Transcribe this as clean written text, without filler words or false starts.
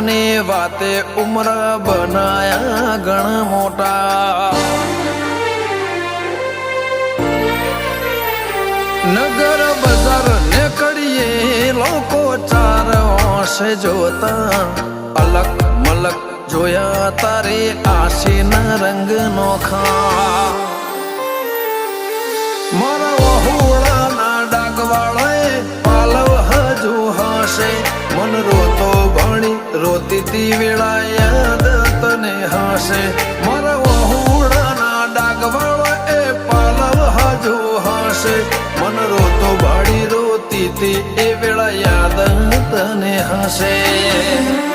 નાની વાતે ઉમર બનાયા ઘણા મોટા નગર બજાર નીકળીએ લોકો ચાર ઓશે જોતા અલગ મલક જોયા તારે આશીના રંગ નોખા મારા વહુડાના ડાગવાળાએ પાલવ હજુ હશે મન રોતો ભણી રોતી તી વેળા યાદ તને હશે મારા વહુડાના ડાગવાળાએ પાલવ હજુ હશે મન રોતો ભાડી રોતી તી એ વેળા યાદ તને હશે